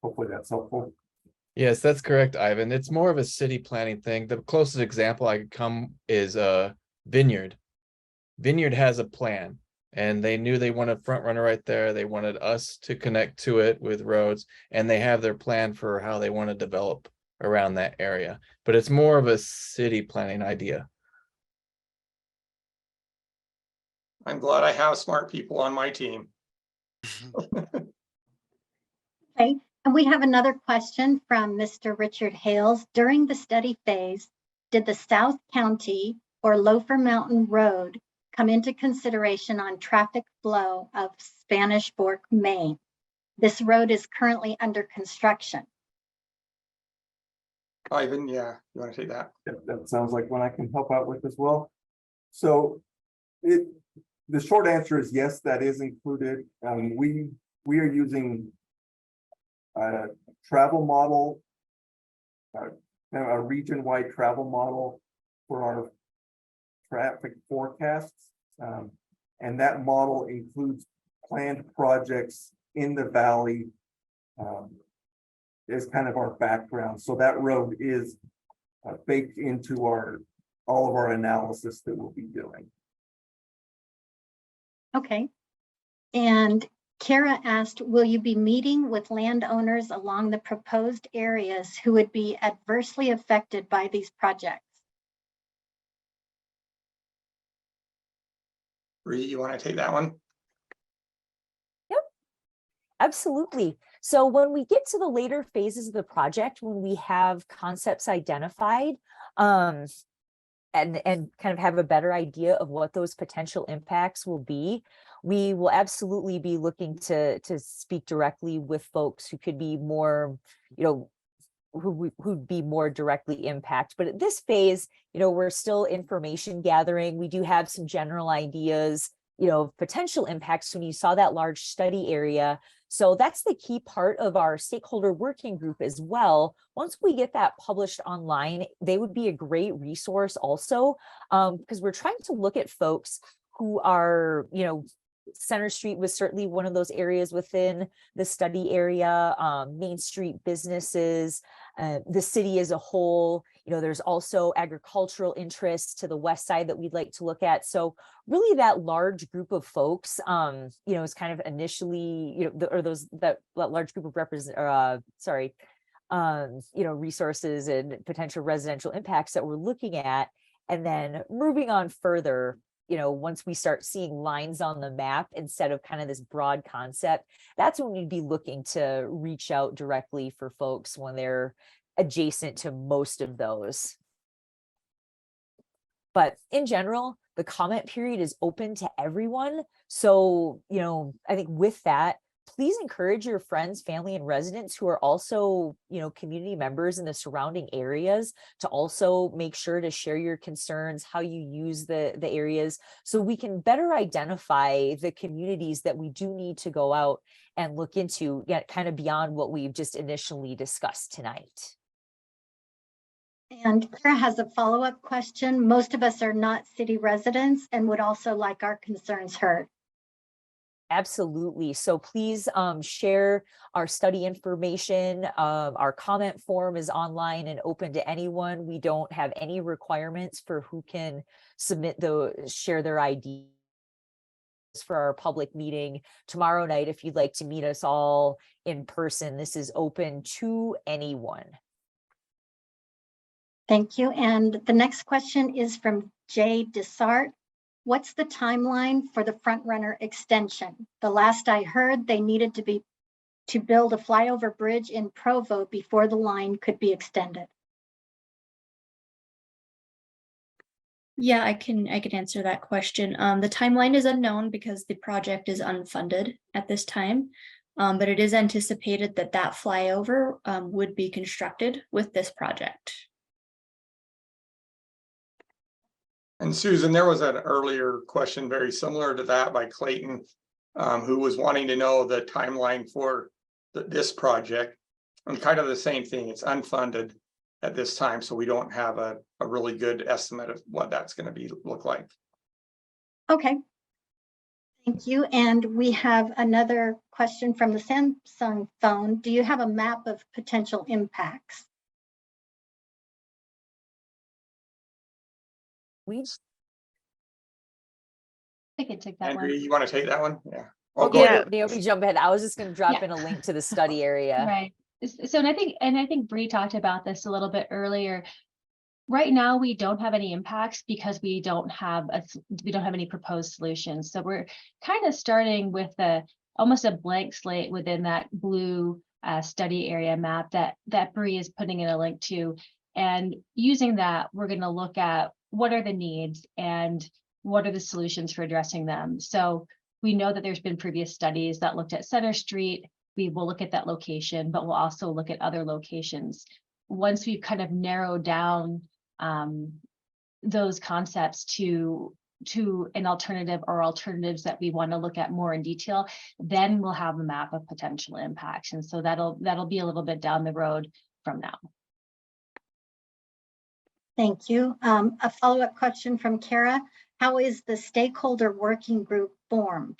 Hopefully that's helpful. Yes, that's correct, Ivan. It's more of a city planning thing. The closest example I could come is Vineyard. Vineyard has a plan, and they knew they wanted front runner right there. They wanted us to connect to it with roads, and they have their plan for how they want to develop around that area. But it's more of a city planning idea. I'm glad I have smart people on my team. Okay, and we have another question from Mr. Richard Hales. During the study phase, did the South County or Loafer Mountain Road come into consideration on traffic flow of Spanish Fork, Maine? This road is currently under construction. Ivan, yeah, you want to take that? That sounds like one I can help out with as well. So the short answer is yes, that is included. We are using a travel model, a region-wide travel model for our traffic forecasts. And that model includes planned projects in the valley as kind of our background. So that road is baked into all of our analysis that we'll be doing. Okay. And Kara asked, will you be meeting with landowners along the proposed areas who would be adversely affected by these projects? Bree, you want to take that one? Absolutely. So when we get to the later phases of the project, when we have concepts identified, and kind of have a better idea of what those potential impacts will be, we will absolutely be looking to speak directly with folks who could be more, who'd be more directly impacted. But at this phase, we're still information gathering. We do have some general ideas, potential impacts when you saw that large study area. So that's the key part of our stakeholder working group as well. Once we get that published online, they would be a great resource also, because we're trying to look at folks who are, Center Street was certainly one of those areas within the study area, Main Street businesses, the city as a whole. There's also agricultural interests to the west side that we'd like to look at. So really that large group of folks, is kind of initially, that large group of resources and potential residential impacts that we're looking at. And then moving on further, once we start seeing lines on the map instead of kind of this broad concept, that's when we'd be looking to reach out directly for folks when they're adjacent to most of those. But in general, the comment period is open to everyone. So, I think with that, please encourage your friends, family, and residents who are also, community members in the surrounding areas to also make sure to share your concerns, how you use the areas, so we can better identify the communities that we do need to go out and look into, kind of beyond what we've just initially discussed tonight. And Kara has a follow-up question. Most of us are not city residents and would also like our concerns heard. Absolutely. So please share our study information. Our comment form is online and open to anyone. We don't have any requirements for who can share their ideas for our public meeting tomorrow night. If you'd like to meet us all in person, this is open to anyone. Thank you. And the next question is from Jay Desart. What's the timeline for the front runner extension? The last I heard, they needed to build a flyover bridge in Provo before the line could be extended. Yeah, I can answer that question. The timeline is unknown because the project is unfunded at this time, but it is anticipated that flyover would be constructed with this project. And Susan, there was an earlier question very similar to that by Clayton, who was wanting to know the timeline for this project. And kind of the same thing, it's unfunded at this time, so we don't have a really good estimate of what that's going to look like. Okay. Thank you. And we have another question from the Samsung phone. Do you have a map of potential impacts? I could take that Andrea, one. you want to take that one? Yeah. Oh, go ahead. Naomi, jump ahead. I was just going to drop Yeah. in a link to the study area. Right. So, and I think Bree talked about this a little bit earlier. Right now, we don't have any impacts because we don't have any proposed solutions. So we're kind of starting with almost a blank slate within that blue study area map that Bree is putting in a link to. And using that, we're going to look at what are the needs and what are the solutions for addressing them. So we know that there's been previous studies that looked at Center Street. We will look at that location, but we'll also look at other locations. once we've kind of narrowed down those concepts to an alternative or alternatives that we want to look at more in detail, then we'll have a map of potential impacts. And so that'll be a little bit down the road from now. Thank you. A follow-up question from Kara. How is the stakeholder working group formed?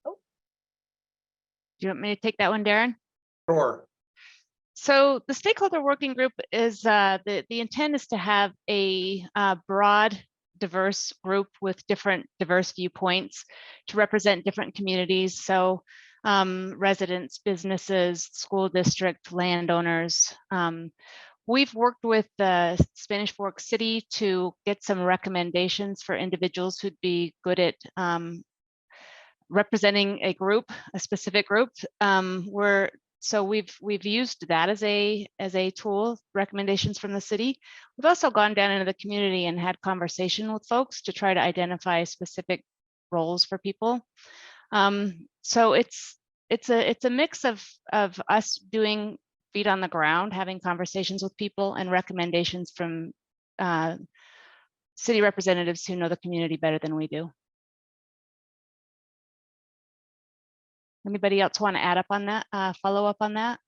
Do you want me to take that one, Darren? Sure. So the stakeholder working group is the intent is to have a broad, diverse group with different diverse viewpoints to represent different communities. So residents, businesses, school district, landowners. We've worked with the Spanish Fork City to get some recommendations for individuals who'd be good at representing a group, a specific group. So we've used that as a tool, recommendations from the city. We've also gone down into the community and had conversation with folks to try to identify specific roles for people. So it's a mix of us doing feet on the ground, having conversations with people, and recommendations from city representatives who know the community better than we do. Anybody else want to add up on that, follow up on that?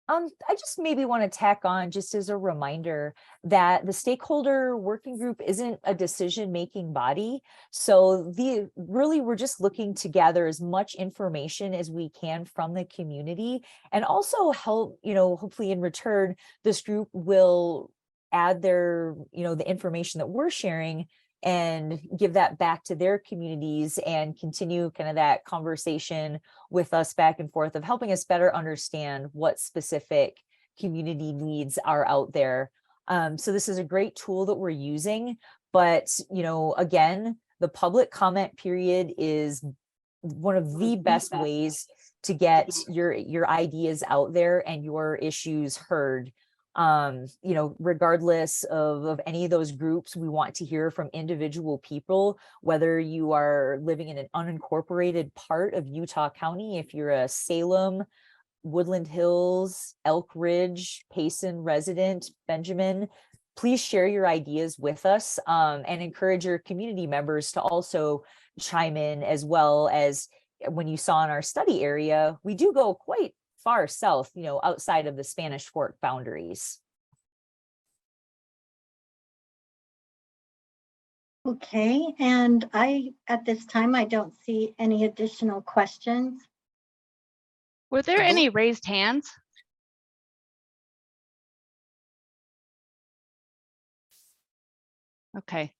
I just maybe want to tack on, just as a reminder, that the stakeholder working group isn't a decision-making body. So really, we're just looking to gather as much information as we can from the community, and also help, hopefully in return, this group will add their, the information that we're sharing and give that back to their communities and continue kind of that conversation with us back and forth of helping us better understand what specific community needs are out there. So this is a great tool that we're using, but again, the public comment period is one of the best ways to get your ideas out there and your issues heard. Regardless of any of those groups, we want to hear from individual people, whether you are living in an unincorporated part of Utah County, if you're a Salem, Woodland Hills, Elk Ridge, Payson resident, Benjamin, please share your ideas with us, and encourage your community members to also chime in, as well as when you saw in our study area, we do go quite far south, outside of the Spanish Fork boundaries. Okay, and at this time, I don't see any additional questions. Were there any raised hands? Okay.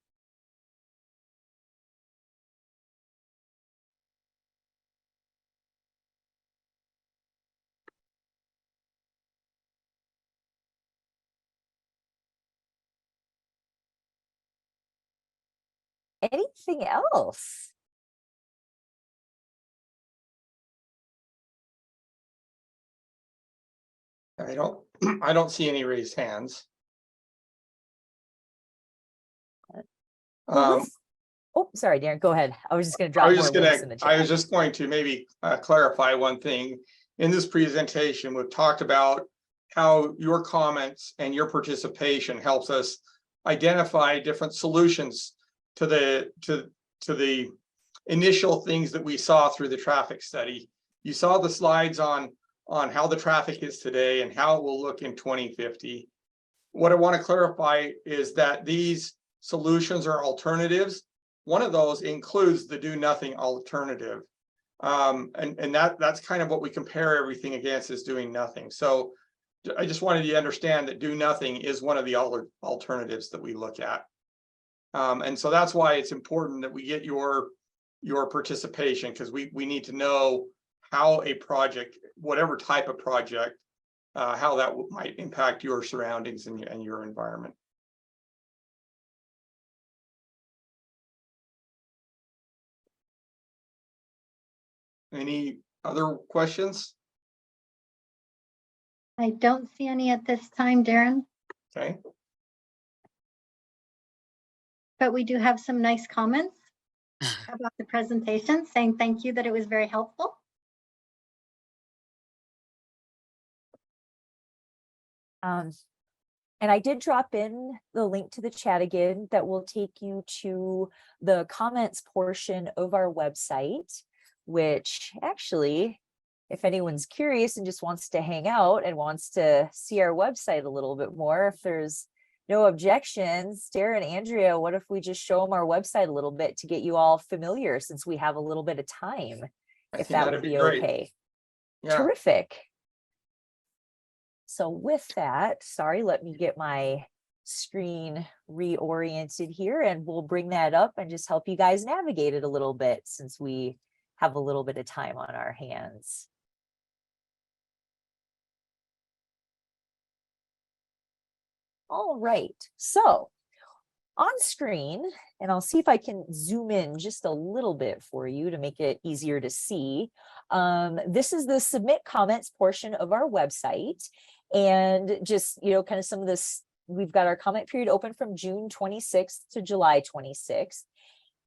Anything else? I don't see any raised hands. Oh, sorry, Darren, go ahead. I was just going to drop I more was links in the chat. just going to maybe clarify one thing. In this presentation, we've talked about how your comments and your participation helps us identify different solutions to the initial things that we saw through the traffic study. You saw the slides on how the traffic is today and how it will look in 2050. What I want to clarify is that these solutions are alternatives. One of those includes the do nothing alternative. And that's kind of what we compare everything against, is doing nothing. So I just wanted you to understand that do nothing is one of the alternatives that we look at. And so that's why it's important that we get your participation, because we need to know how a project, whatever type of project, how that might impact your surroundings and your environment. Any other questions? I don't see any at this time, Darren, Okay. but we do have some nice comments. about the presentation, saying thank you, that it was very helpful. And I did drop in the link to the chat again that will take you to the comments portion of our website, which actually, if anyone's curious and just wants to hang out and wants to see our website a little bit more, if there's no objections, Darren, Andrea, what if we just show them our website a little bit to get you all familiar, since we have a little bit of time, I if think that that'd would be be great. okay. Yeah. Terrific. So with that, sorry, let me get my screen reoriented here, and we'll bring that up and just help you guys navigate it a little bit, since we have a little bit of time on our hands. All right, so on screen, and I'll see if I can zoom in just a little bit for you to make it easier to see. This is the submit comments portion of our website. And just, kind of some of this, we've got our comment period open from June 26th to July 26th.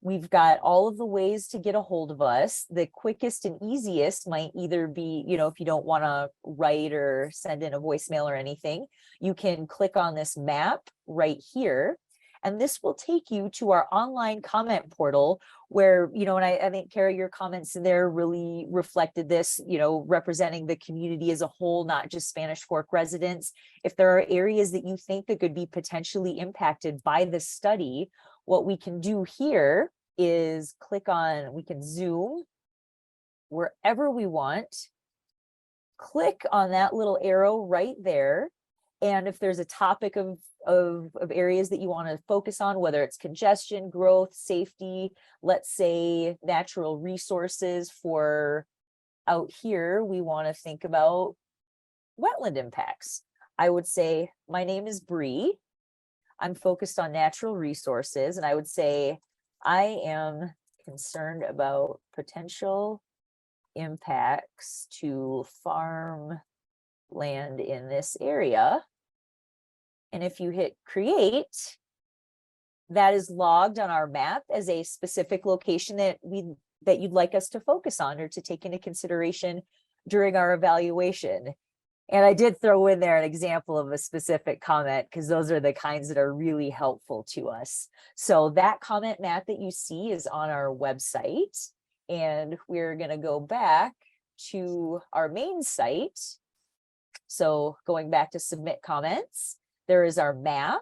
We've got all of the ways to get a hold of us. The quickest and easiest might either be, if you don't want to write or send in a voicemail or anything, you can click on this map right here. And this will take you to our online comment portal where, and I think, Kara, your comments in there really reflected this, representing the community as a whole, not just Spanish Fork residents. If there are areas that you think that could be potentially impacted by this study, what we can do here is click on, we can zoom wherever we want, click on that little arrow right there. And if there's a topic of areas that you want to focus on, whether it's congestion, growth, safety, let's say natural resources, for out here, we want to think about wetland impacts. I would say, my name is Bree. I'm focused on natural resources, and I would say I am concerned about potential impacts to farm land in this area. And if you hit create, that is logged on our map as a specific location that you'd like us to focus on or to take into consideration during our evaluation. And I did throw in there an example of a specific comment, because those are the kinds that are really helpful to us. So that comment map that you see is on our website, and we're going to go back to our main site. So going back to submit comments, there is our map.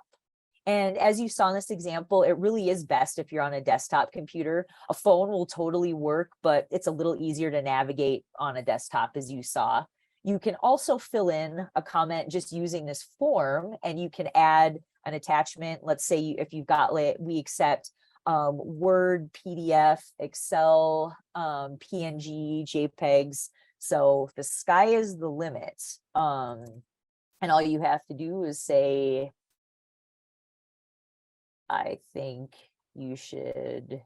And as you saw in this example, it really is best if you're on a desktop computer. A phone will totally work, but it's a little easier to navigate on a desktop, as you saw. You can also fill in a comment just using this form, and you can add an attachment. Let's say if you've got, we accept Word, PDF, Excel, PNG, JPEGs. So the sky is the limit. And all you have to do is say, I think you should,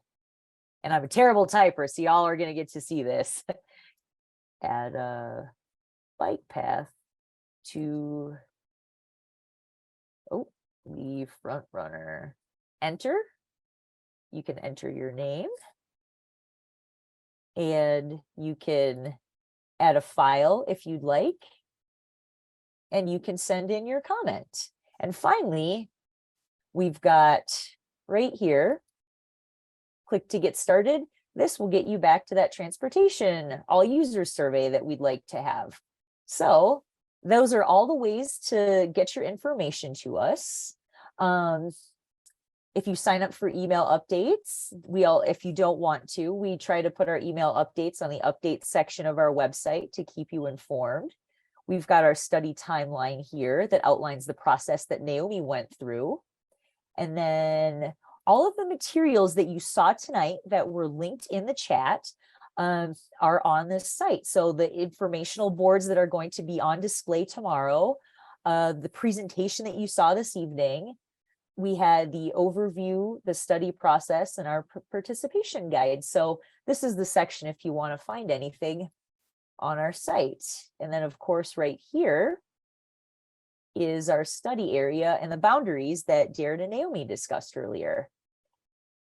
and I'm a terrible typer, so y'all are going to get to see this, add a bike path to, the front runner. Enter. You can enter your name, and you can add a file if you'd like, and you can send in your comment. And finally, we've got right here, click to get started. This will get you back to that transportation all users survey that we'd like to have. So those are all the ways to get your information to us. If you sign up for email updates, if you don't want to, we try to put our email updates on the updates section of our website to keep you informed. We've got our study timeline here that outlines the process that Naomi went through. And then all of the materials that you saw tonight that were linked in the chat are on this site. So the informational boards that are going to be on display tomorrow, the presentation that you saw this evening, we had the overview, the study process, and our participation guide. So this is the section if you want to find anything on our site. And then of course, right here is our study area and the boundaries that Darren and Naomi discussed earlier.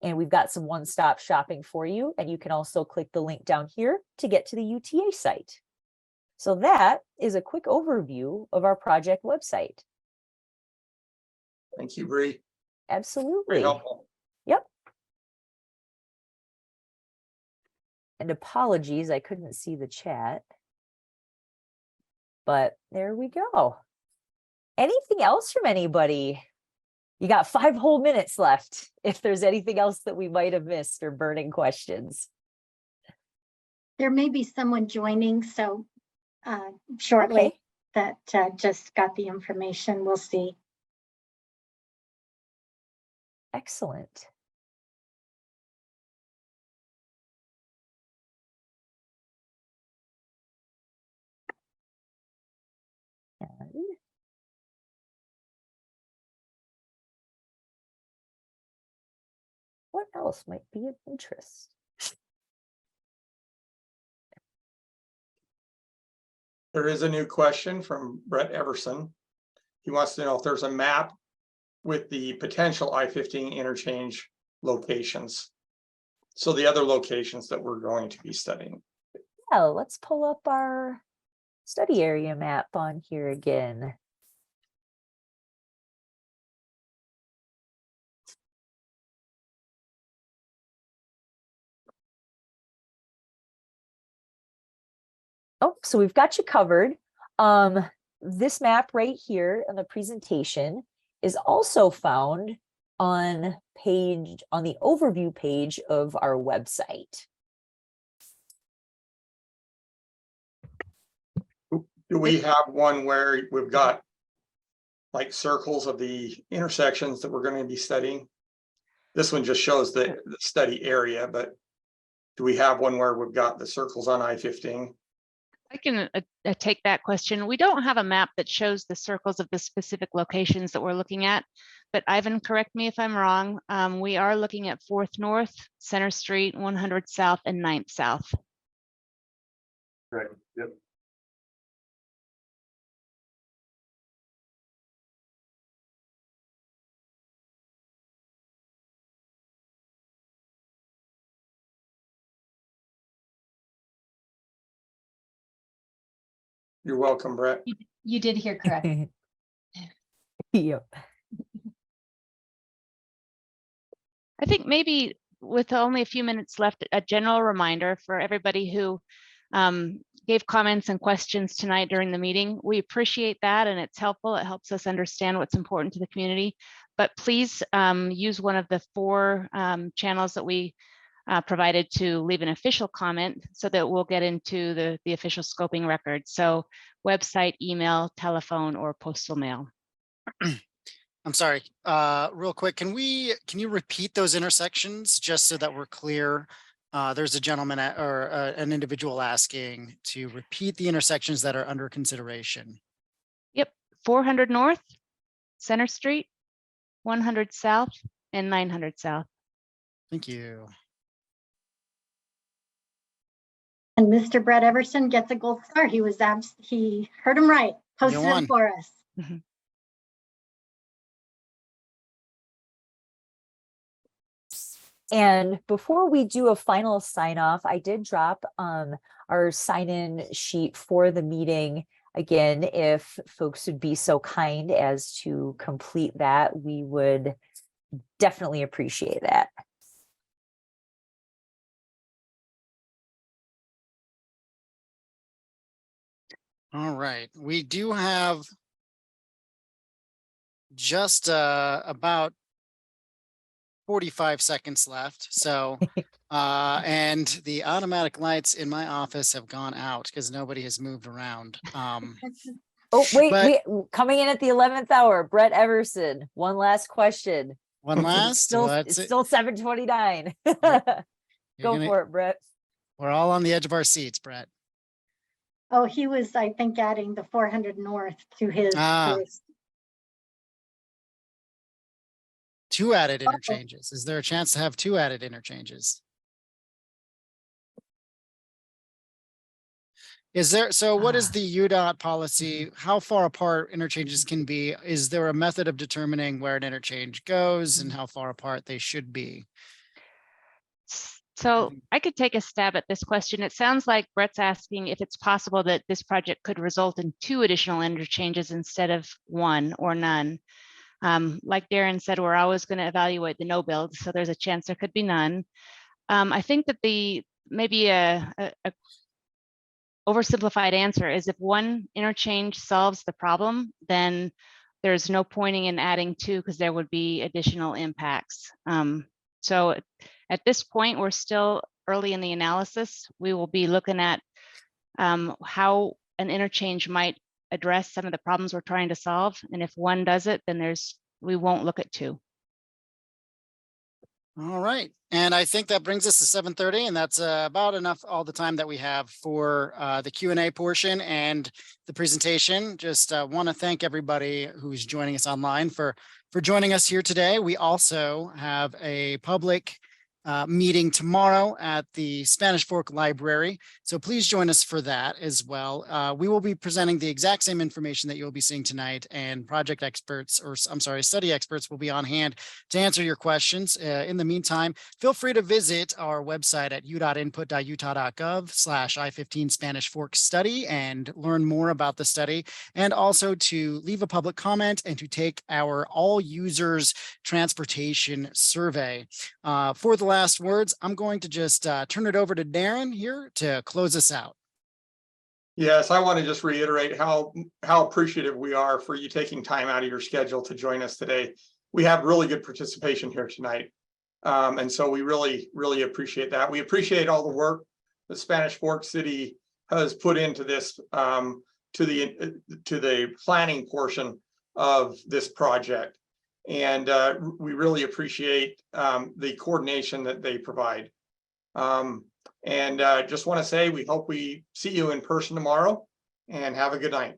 And we've got some one-stop shopping for you. And you can also click the link down here to get to the UTA site. So that is a quick overview of our project website. Thank you, Bree. Very Absolutely. helpful. Yep. And apologies, I couldn't see the chat. But there we go. Anything else from anybody? You got 5 whole minutes left if there's anything else that we might have missed or burning questions. There may be someone joining, so shortly Okay. that just got the information. We'll see. Excellent. And what else might be of interest? There is a new question from Brett Everson. He wants to know if there's a map with the potential I-15 interchange locations. So the other locations that we're going to be studying. Yeah, let's pull up our study area map on here again. Oh, so we've got you covered. This map right here in the presentation is also found on the overview page of our website. Do we have one where we've got like circles of the intersections that we're going to be studying? This one just shows the study area, but do we have one where we've got the circles on I-15? I can take that question. We don't have a map that shows the circles of the specific locations that we're looking at, but Ivan, correct me if I'm wrong. We are looking at 4th North, Center Street, 100 South, and 9th South. Right, yep. You're welcome, Brett. You did hear correct. Yep. I think maybe with only a few minutes left, a general reminder for everybody who gave comments and questions tonight during the meeting. We appreciate that, and it's helpful. It helps us understand what's important to the community. But please use one of the 4 channels that we provided to leave an official comment so that we'll get into the official scoping record. So website, email, telephone, or postal mail. I'm sorry, real quick, can you repeat those intersections just so that we're clear? There's a gentleman or an individual asking to repeat the intersections that are under consideration. Yep, 400 North, Center Street, 100 South, and 900 South. Thank you. And Mr. Brett Everson gets a gold star. He heard him right, posted it for us. Mm-hmm. And before we do a final sign off, I did drop our sign in sheet for the meeting. Again, if folks would be so kind as to complete that, we would definitely appreciate that. All right, we do have just about 45 seconds left. So, and the automatic lights in my office have gone out because nobody has moved around. Oh, wait, coming in at the 11th hour, Brett Everson, one last question. One last? It's still 7:29. Go for it, Brett. We're all on the edge of our seats, Brett. Oh, he was, I think, adding the 400 North to his. List. 2 added interchanges. Is there a chance to have 2 added interchanges? Is there, so what is the UDOT policy? How far apart interchanges can be? Is there a method of determining where an interchange goes and how far apart they should be? So I could take a stab at this question. It sounds like Brett's asking if it's possible that this project could result in 2 additional interchanges instead of 1 or none. Like Darren said, we're always going to evaluate the no build, so there's a chance there could be none. I think that maybe a oversimplified answer is if 1 interchange solves the problem, then there's no pointing in adding 2 because there would be additional impacts. So at this point, we're still early in the analysis. We will be looking at how an interchange might address some of the problems we're trying to solve. And if 1 does it, then we won't look at 2. All right, and I think that brings us to 7:30, and that's about enough all the time that we have for the Q&A portion and the presentation. Just want to thank everybody who's joining us online for joining us here today. We also have a public meeting tomorrow at the Spanish Fork Library, so please join us for that as well. We will be presenting the exact same information that you'll be seeing tonight, and project experts, or I'm sorry, study experts will be on hand to answer your questions. In the meantime, feel free to visit our website at u.input.utah.gov/I-15 Spanish Fork Study and learn more about the study, and also to leave a public comment and to take our all users transportation survey. For the last words, I'm going to just turn it over to Darren here to close us out. Yes, I want to just reiterate how appreciative we are for you taking time out of your schedule to join us today. We have really good participation here tonight. And so we really, really appreciate that. We appreciate all the work the Spanish Fork City has put into this, to the planning portion of this project. And we really appreciate the coordination that they provide. And just want to say, we hope we see you in person tomorrow, and have a good night.